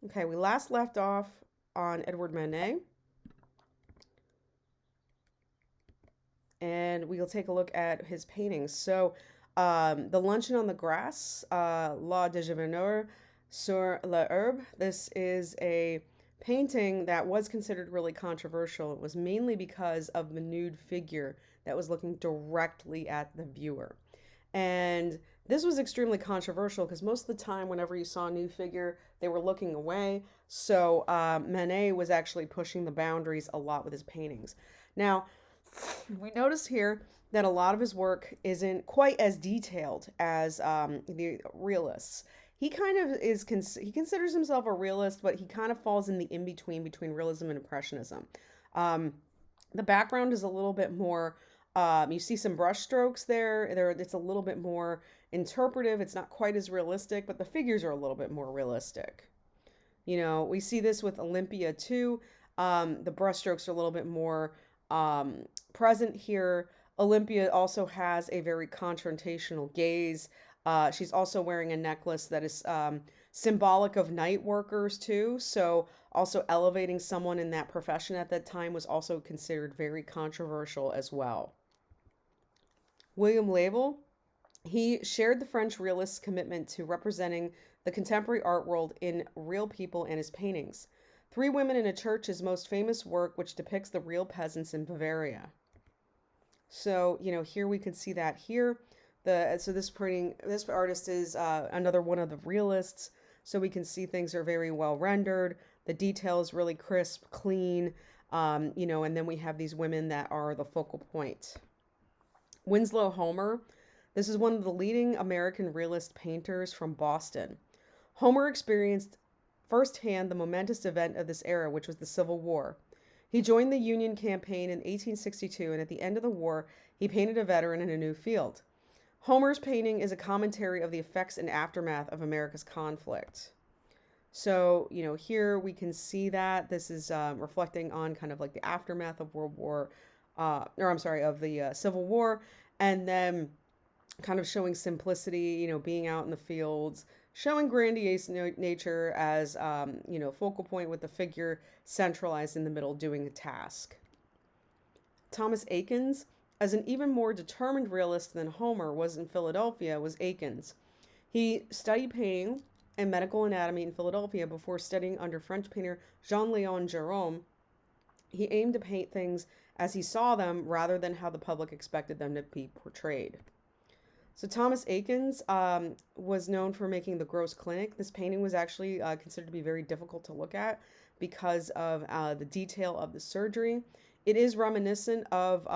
Okay, we last left off on Edward Manet, and we'll take a look at his paintings. So, The Luncheon on the Grass, La Déjeuner sur la Herbe. This is a painting that was considered really controversial. It was mainly because of the nude figure that was looking directly at the viewer. And this was extremely controversial because most of the time, whenever you saw a nude figure, they were looking away. So Manet was actually pushing the boundaries a lot with his paintings. Now, we notice here that a lot of his work isn't quite as detailed as the realists. He kind of is, he considers himself a realist, but he kind of falls in the in between realism and impressionism. Um, the background is a little bit more, you see some brush strokes there. It's a little bit more interpretive. It's not quite as realistic, but the figures are a little bit more realistic. You know, we see this with Olympia too. The brushstrokes are a little bit more present here. Olympia also has a very confrontational gaze. She's also wearing a necklace that is symbolic of night workers too. So, also elevating someone in that profession at that time was also considered very controversial as well. William Label, he shared the French realist's commitment to representing the contemporary art world in real people in his paintings. Three Women in a Church, his most famous work, which depicts the real peasants in Bavaria. So, here we can see that here. This artist is another one of the realists. So we can see things are very well rendered. The detail is really crisp, clean. And then we have these women that are the focal point. Winslow Homer. This is one of the leading American realist painters from Boston. Homer experienced firsthand the momentous event of this era, which was the Civil War. He joined the Union campaign in 1862, and at the end of the war, he painted a veteran in a new field. Homer's painting is a commentary of the effects and aftermath of America's conflict. So, here we can see that this is reflecting on kind of like the aftermath of of the Civil War, and then kind of showing simplicity, being out in the fields, showing grandiose nature as, focal point with the figure centralized in the middle doing a task. Thomas Eakins, as an even more determined realist than Homer was in Philadelphia, was Eakins. He studied painting and medical anatomy in Philadelphia before studying under French painter Jean-Léon Gérôme. He aimed to paint things as he saw them rather than how the public expected them to be portrayed. So Thomas Eakins was known for making the Gross Clinic. This painting was actually considered to be very difficult to look at because of the detail of the surgery. It is reminiscent of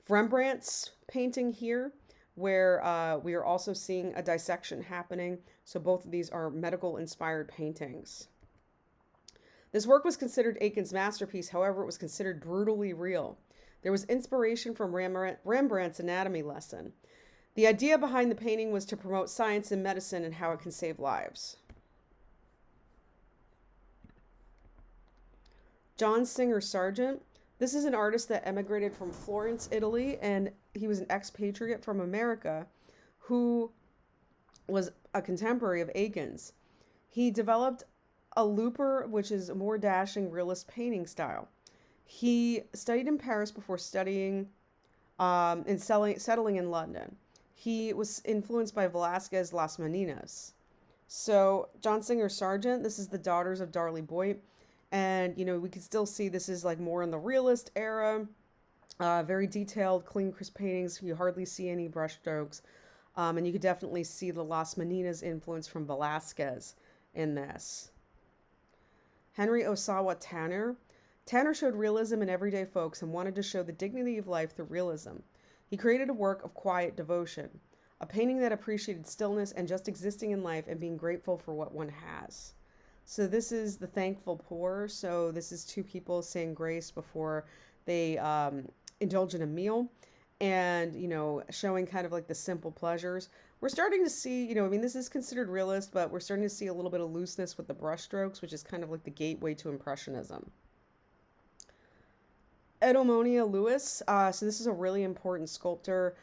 Rembrandt's painting here, where we are also seeing a dissection happening. So both of these are medical inspired paintings. This work was considered Eakins' masterpiece, however, it was considered brutally real. There was inspiration from Rembrandt's anatomy lesson. The idea behind the painting was to promote science and medicine and how it can save lives. John Singer Sargent. This is an artist that emigrated from Florence, Italy, and he was an expatriate from America who was a contemporary of Eakins. He developed a looper, which is a more dashing realist painting style. He studied in Paris before studying and settling in London. He was influenced by Velázquez Las Meninas. So John Singer Sargent, this is the Daughters of Darley Boyd. And, we can still see this is like more in the realist era. Very detailed, clean, crisp paintings. You hardly see any brushstrokes. And you could definitely see the Las Meninas influence from Velázquez in this. Henry Osawa Tanner. Tanner showed realism in everyday folks and wanted to show the dignity of life through realism. He created a work of quiet devotion, a painting that appreciated stillness and just existing in life and being grateful for what one has. So this is the thankful poor. So this is two people saying grace before they indulge in a meal and, showing kind of like the simple pleasures. We're starting to see, this is considered realist, but we're starting to see a little bit of looseness with the brushstrokes, which is kind of like the gateway to Impressionism. Edomonia Lewis. So this is a really important sculptor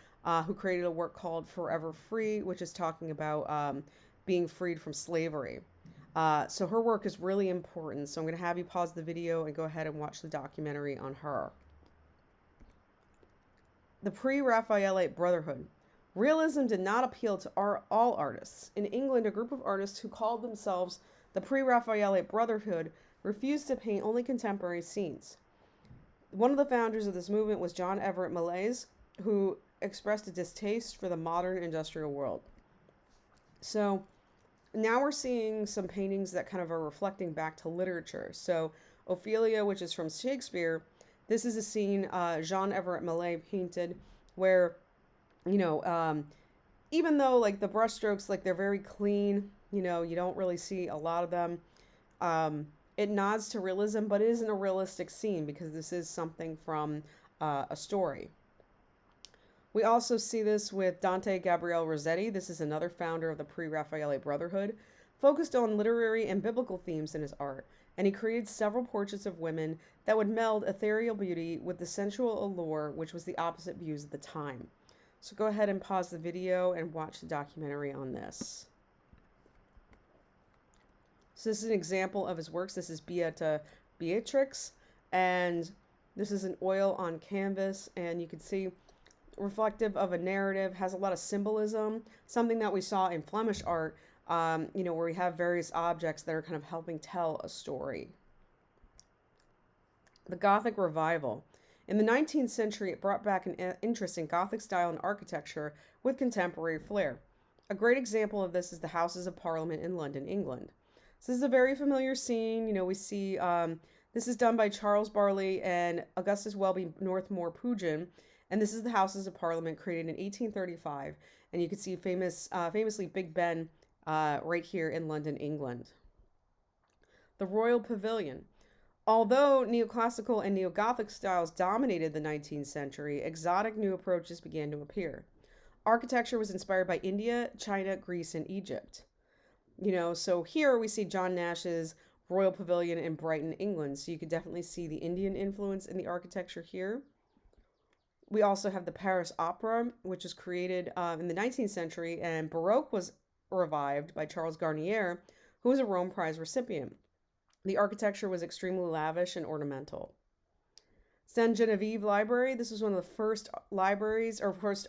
who created a work called Forever Free, which is talking about being freed from slavery. So her work is really important. So I'm going to have you pause the video and go ahead and watch the documentary on her. The Pre-Raphaelite Brotherhood. Realism did not appeal to all artists. In England, a group of artists who called themselves the Pre-Raphaelite Brotherhood refused to paint only contemporary scenes. One of the founders of this movement was John Everett Millais, who expressed a distaste for the modern industrial world. So now we're seeing some paintings that kind of are reflecting back to literature. So Ophelia, which is from Shakespeare, this is a scene Jean Everett Millais painted where, you know, even though like the brushstrokes, like they're very clean, you know, you don't really see a lot of them. It nods to realism, but it isn't a realistic scene because this is something from a story. We also see this with Dante Gabriel Rossetti. This is another founder of the Pre-Raphaelite Brotherhood, focused on literary and biblical themes in his art, and he created several portraits of women that would meld ethereal beauty with the sensual allure, which was the opposite views at the time. So go ahead and pause the video and watch the documentary on this. So this is an example of his works. This is Beata Beatrix, and this is an oil on canvas, and you can see reflective of a narrative, has a lot of symbolism, something that we saw in Flemish art, you know, where we have various objects that are kind of helping tell a story. The Gothic Revival. In the 19th century, it brought back an interest in Gothic style and architecture with contemporary flair. A great example of this is the Houses of Parliament in London, England. So this is a very familiar scene. You know, we see this is done by Charles Barley and Augustus Welby Northmore Pugin. And this is the Houses of Parliament created in 1835. And you can see famously Big Ben right here in London, England. The Royal Pavilion. Although neoclassical and neo-Gothic styles dominated the 19th century, exotic new approaches began to appear. Architecture was inspired by India, China, Greece, and Egypt. You know, so here we see John Nash's Royal Pavilion in Brighton, England. So you could definitely see the Indian influence in the architecture here. We also have the Paris Opera, which was created in the 19th century, and Baroque was revived by Charles Garnier, who was a Rome Prize recipient. The architecture was extremely lavish and ornamental. Sainte Genevieve Library. This was one of the first libraries, or first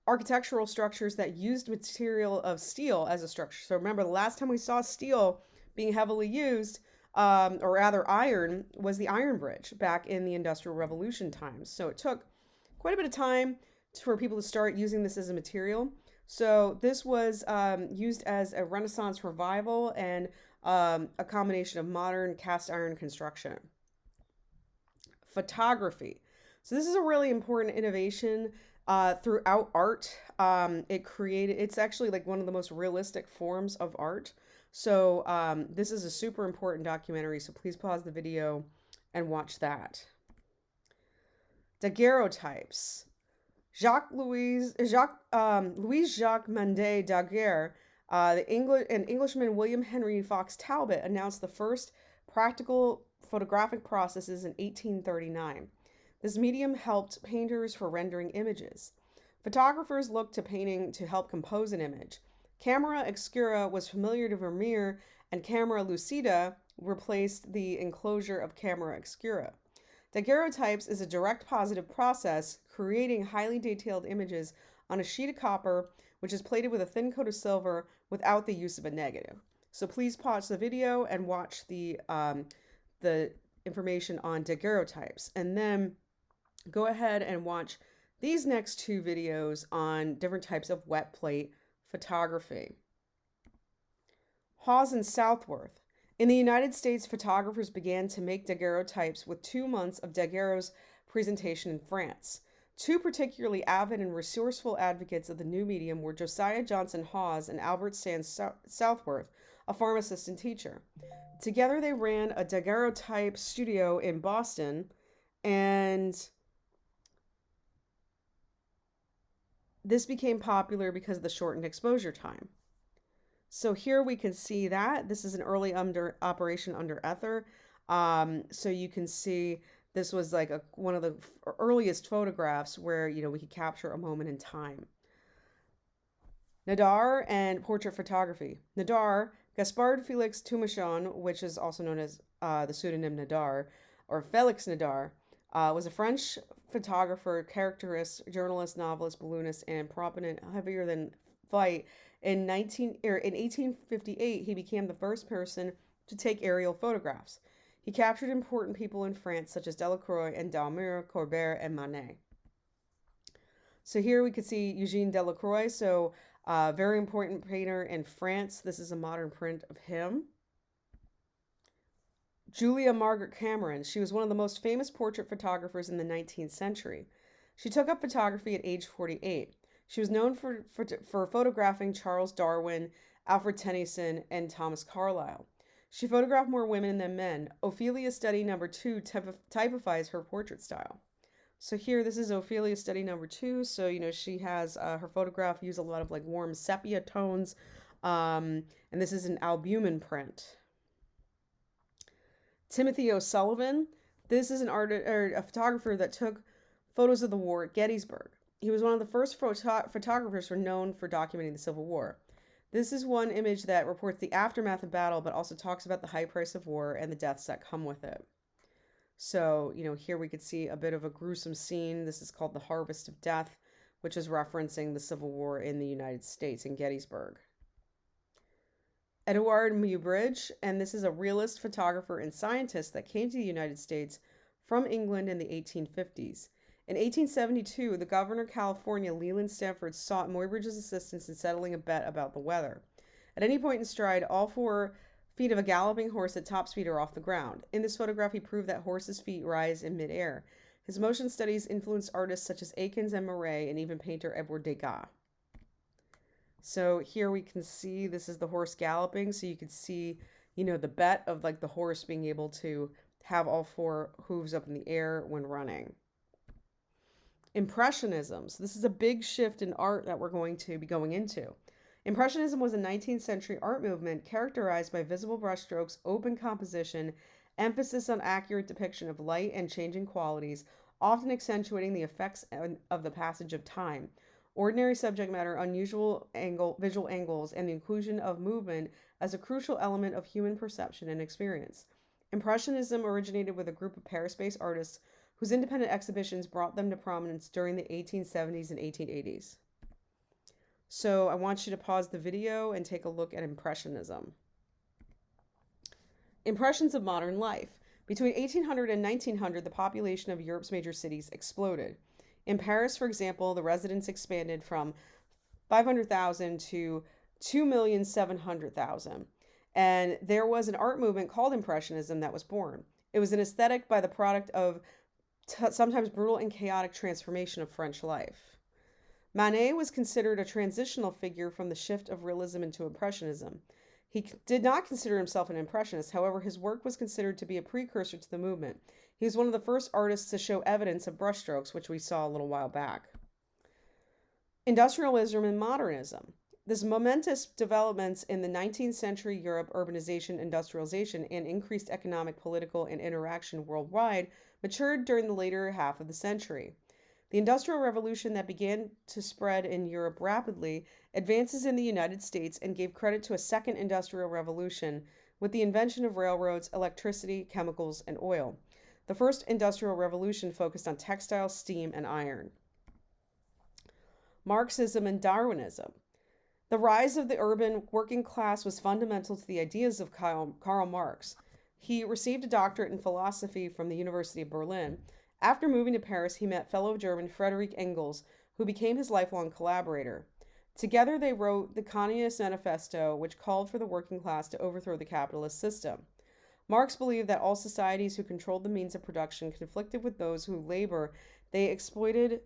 architectural structures that used material of steel as a structure. So remember, the last time we saw steel being heavily used, or rather iron, was the Iron Bridge back in the Industrial Revolution times. So it took quite a bit of time for people to start using this as a material. So this was used as a Renaissance revival and a combination of modern cast iron construction. Photography. So this is a really important innovation throughout art. It's actually like one of the most realistic forms of art. So this is a super important documentary. So please pause the video and watch that. Daguerreotypes. Louis-Jacques Mandé Daguerre, Englishman William Henry Fox Talbot announced the first practical photographic processes in 1839. This medium helped painters for rendering images. Photographers looked to painting to help compose an image. Camera obscura was familiar to Vermeer, and camera lucida replaced the enclosure of camera obscura. Daguerreotypes is a direct positive process, creating highly detailed images on a sheet of copper, which is plated with a thin coat of silver without the use of a negative. So please pause the video and watch the information on daguerreotypes. And then go ahead and watch these next two videos on different types of wet plate photography. Hawes and Southworth. In the United States, photographers began to make daguerreotypes with 2 months of Daguerreo's presentation in France. Two particularly avid and resourceful advocates of the new medium were Josiah Johnson Hawes and Albert Sands Southworth, a farm assistant teacher. Together they ran a daguerreotype studio in Boston, and this became popular because of the shortened exposure time. So here we can see that this is an early operation under Ether. So you can see this was like one of the earliest photographs where, you know, we could capture a moment in time. Nadar and portrait photography. Nadar Gaspard Felix Touchon, which is also known as the pseudonym Nadar, or Felix Nadar, was a French photographer, caricaturist, journalist, novelist, balloonist, and proponent heavier than fight. In 1858, he became the first person to take aerial photographs. He captured important people in France such as Delacroix and Daumier, Courbet, and Manet. So here we could see Eugene Delacroix, so very important painter in France. This is a modern print of him. Julia Margaret Cameron. She was one of the most famous portrait photographers in the 19th century. She took up photography at age 48. She was known for photographing Charles Darwin, Alfred Tennyson, and Thomas Carlyle. She photographed more women than men. Ophelia Study Number 2 typifies her portrait style. So here, this is Ophelia Study Number 2. So, she has her photograph use a lot of like warm sepia tones. And this is an albumen print. Timothy O'Sullivan. This is a photographer that took photos of the war at Gettysburg. He was one of the first photographers known for documenting the Civil War. This is one image that reports the aftermath of battle, but also talks about the high price of war and the deaths that come with it. So, here we could see a bit of a gruesome scene. This is called the Harvest of Death, which is referencing the Civil War in the United States in Gettysburg. Edouard Muybridge, and this is a realist photographer and scientist that came to the United States from England in the 1850s. In 1872, the governor of California, Leland Stanford, sought Muybridge's assistance in settling a bet about the weather. At any point in stride, all 4 feet of a galloping horse at top speed are off the ground. In this photograph, he proved that horses' feet rise in midair. His motion studies influenced artists such as Akins and Marais, and even painter Edward Degas. So here we can see, this is the horse galloping. So you can see, the bet of like the horse being able to have all 4 hooves up in the air when running. Impressionism. So this is a big shift in art that we're going to be going into. Impressionism was a 19th century art movement characterized by visible brushstrokes, open composition, emphasis on accurate depiction of light and changing qualities, often accentuating the effects of the passage of time. Ordinary subject matter, unusual visual angles, and the inclusion of movement as a crucial element of human perception and experience. Impressionism originated with a group of Paris-based artists whose independent exhibitions brought them to prominence during the 1870s and 1880s. So I want you to pause the video and take a look at Impressionism. Impressions of modern life. Between 1800 and 1900, the population of Europe's major cities exploded. In Paris, for example, the residents expanded from 500,000 to 2,700,000. And there was an art movement called Impressionism that was born. It was an aesthetic by the product of sometimes brutal and chaotic transformation of French life. Manet was considered a transitional figure from the shift of realism into Impressionism. He did not consider himself an Impressionist. However, his work was considered to be a precursor to the movement. He was one of the first artists to show evidence of brushstrokes, which we saw a little while back. Industrialism and modernism. This momentous developments in the 19th century Europe, urbanization, industrialization, and increased economic, political, and interaction worldwide matured during the later half of the century. The Industrial Revolution that began to spread in Europe rapidly advances in the United States and gave credit to a second industrial revolution with the invention of railroads, electricity, chemicals, and oil. The first industrial revolution focused on textiles, steam, and iron. Marxism and Darwinism. The rise of the urban working class was fundamental to the ideas of Karl Marx. He received a doctorate in philosophy from the University of Berlin. After moving to Paris, he met fellow German Friedrich Engels, who became his lifelong collaborator. Together, they wrote the Communist Manifesto, which called for the working class to overthrow the capitalist system. Marx believed that all societies who controlled the means of production conflicted with those who labor. They exploited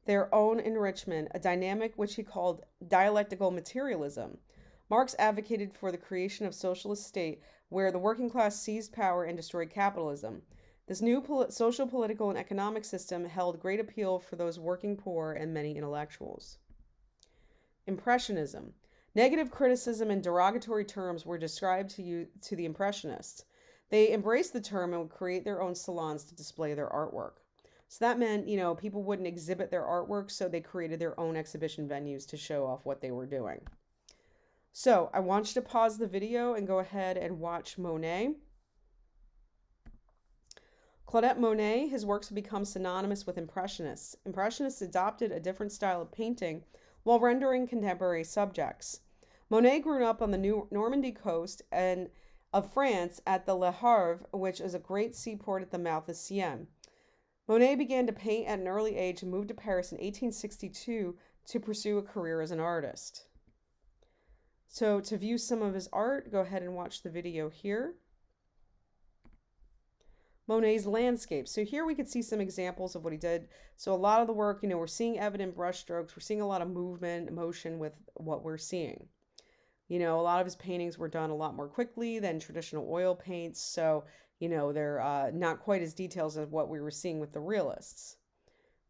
their own enrichment, a dynamic which he called dialectical materialism. Marx advocated for the creation of socialist state where the working class seized power and destroyed capitalism. This new social, political, and economic system held great appeal for those working poor and many intellectuals. Impressionism. Negative criticism and derogatory terms were described to the Impressionists. They embraced the term and would create their own salons to display their artwork. So that meant, people wouldn't exhibit their artwork, so they created their own exhibition venues to show off what they were doing. So I want you to pause the video and go ahead and watch Monet. Claudette Monet, his works have become synonymous with Impressionists. Impressionists adopted a different style of painting while rendering contemporary subjects. Monet grew up on the New Normandy coast and of France at the Le Havre, which is a great seaport at the mouth of Seine. Monet began to paint at an early age and moved to Paris in 1862 to pursue a career as an artist. So to view some of his art, go ahead and watch the video here. Monet's landscapes. So here we could see some examples of what he did. So a lot of the work, we're seeing evident brushstrokes. We're seeing a lot of movement, motion with what we're seeing. A lot of his paintings were done a lot more quickly than traditional oil paints. So, they're not quite as detailed as what we were seeing with the realists.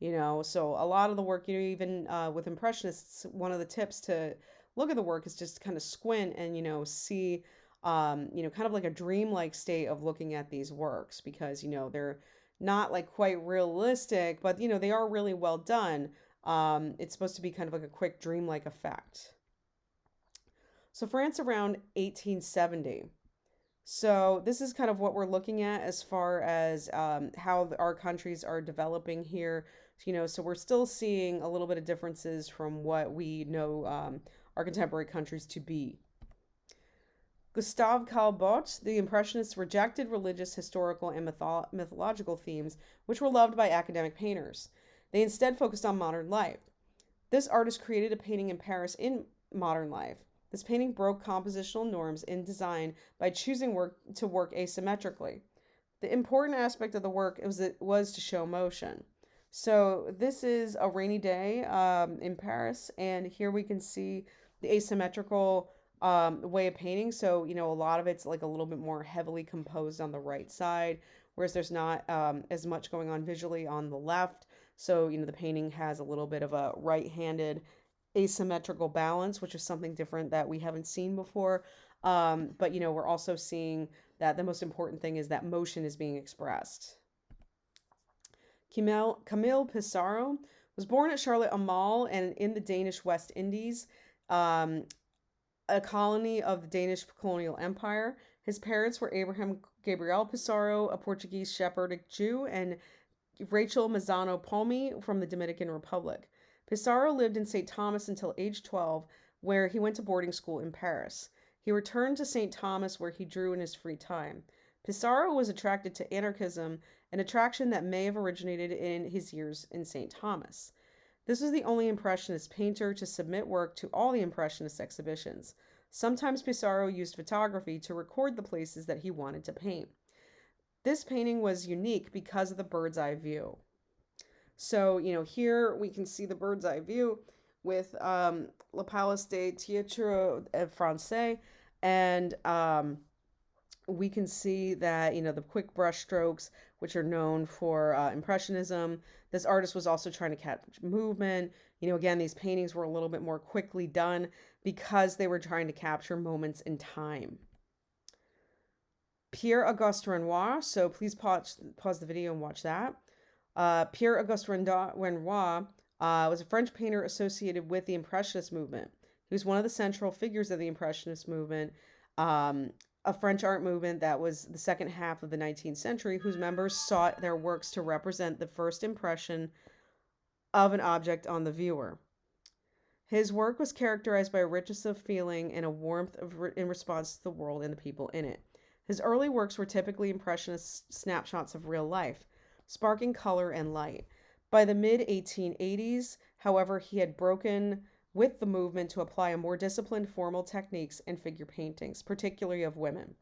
So a lot of the work, even with Impressionists, one of the tips to look at the work is just kind of squint and, see kind of like a dreamlike state of looking at these works because, they're not like quite realistic, but, they are really well done. It's supposed to be kind of like a quick dreamlike effect. So France around 1870. So this is kind of what we're looking at as far as how our countries are developing here. So we're still seeing a little bit of differences from what we know our contemporary countries to be. Gustave Caillebotte, the Impressionists rejected religious, historical, and mythological themes, which were loved by academic painters. They instead focused on modern life. This artist created a painting in Paris in modern life. This painting broke compositional norms in design by choosing to work asymmetrically. The important aspect of the work was to show motion. So this is a rainy day in Paris, and here we can see the asymmetrical way of painting. So, a lot of it's like a little bit more heavily composed on the right side, whereas there's not as much going on visually on the left. So, the painting has a little bit of a right-handed asymmetrical balance, which is something different that we haven't seen before. But, we're also seeing that the most important thing is that motion is being expressed. Camille Pissarro was born at Charlotte Amalie and in the Danish West Indies, a colony of the Danish colonial empire. His parents were Abraham Gabriel Pissarro, a Portuguese Sephardic Jew, and Rachel Mazzano Palmi from the Dominican Republic. Pissarro lived in St. Thomas until age 12, where he went to boarding school in Paris. He returned to St. Thomas, where he drew in his free time. Pissarro was attracted to anarchism, an attraction that may have originated in his years in St. Thomas. This was the only Impressionist painter to submit work to all the Impressionist exhibitions. Sometimes Pissarro used photography to record the places that he wanted to paint. This painting was unique because of the bird's eye view. So, here we can see the bird's eye view with Le Palace des Théâtres Français, and we can see that, the quick brush strokes, which are known for Impressionism. This artist was also trying to capture movement. Again, these paintings were a little bit more quickly done because they were trying to capture moments in time. Pierre-Auguste Renoir, so please pause the video and watch that. Pierre-Auguste Renoir was a French painter associated with the Impressionist movement. He was one of the central figures of the Impressionist movement, a French art movement that was the second half of the 19th century, whose members sought their works to represent the first impression of an object on the viewer. His work was characterized by a richness of feeling and a warmth in response to the world and the people in it. His early works were typically Impressionist snapshots of real life, sparking color and light. By the mid-1880s, however, he had broken with the movement to apply a more disciplined formal techniques in figure paintings, particularly of women.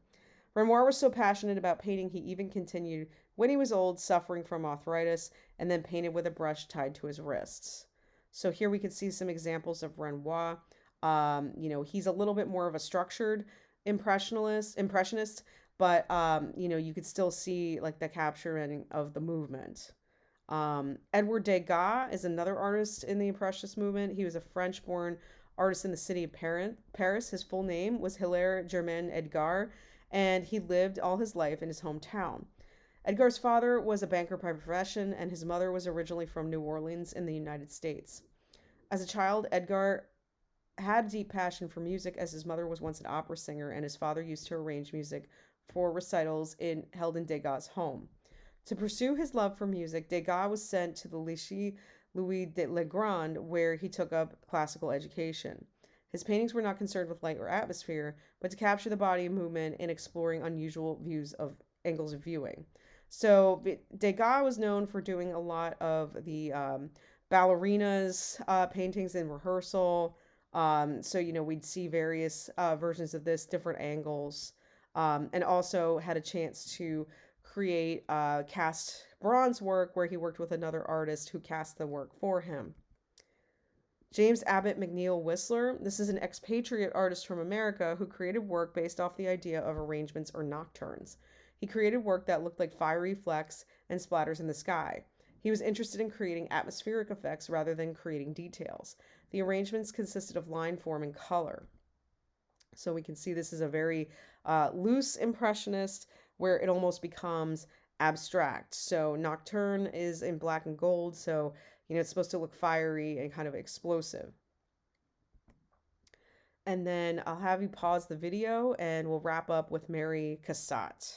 Renoir was so passionate about painting, he even continued when he was old, suffering from arthritis, and then painted with a brush tied to his wrists. So here we can see some examples of Renoir. He's a little bit more of a structured impressionist, but you could still see like the capturing of the movement. Edward Degas is another artist in the Impressionist movement. He was a French-born artist in the city of Paris. His full name was Hilaire Germain Edgar, and he lived all his life in his hometown. Edgar's father was a banker by profession, and his mother was originally from New Orleans in the United States. As a child, Edgar had a deep passion for music as his mother was once an opera singer and his father used to arrange music for recitals held in Degas' home. To pursue his love for music, Degas was sent to the Lycée Louis de Legrand, where he took up classical education. His paintings were not concerned with light or atmosphere, but to capture the body and movement in exploring unusual views of angles of viewing. So Degas was known for doing a lot of the ballerinas paintings in rehearsal. So we'd see various versions of this, different angles, and also had a chance to create cast bronze work where he worked with another artist who cast the work for him. James Abbott McNeill Whistler. This is an expatriate artist from America who created work based off the idea of arrangements or nocturnes. He created work that looked like fiery flecks and splatters in the sky. He was interested in creating atmospheric effects rather than creating details. The arrangements consisted of line, form, and color. So we can see this is a very loose impressionist where it almost becomes abstract. So Nocturne is in black and gold, so it's supposed to look fiery and kind of explosive. And then I'll have you pause the video and we'll wrap up with Mary Cassatt.